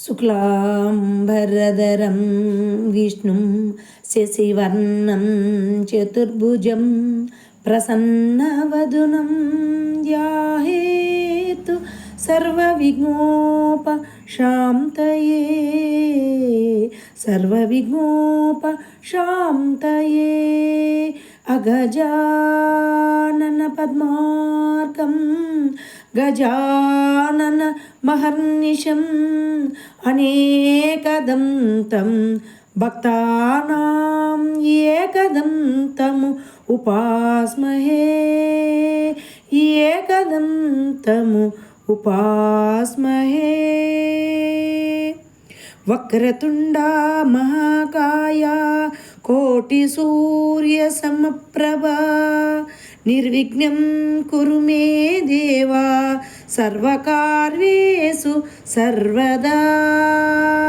శుక్లాంబరధరం విష్ణుం శశివర్ణం చతుర్భుజం ప్రసన్నవదనం ధ్యాయేత్ సర్వవిఘ్నోపశాంతయే అగజానన పద్మార్కం గజానన మహర్నిశం అనేకదంతం భక్తానాం ఏకదంతము ఉపాస్మహే ఏకదంతము ఉపాస్మహే. వక్రతుండా మహాకాయ కోటి సూర్య సమప్రభా నిర్విఘ్నం కురు మే దేవా సర్వకార్యేషు సర్వదా.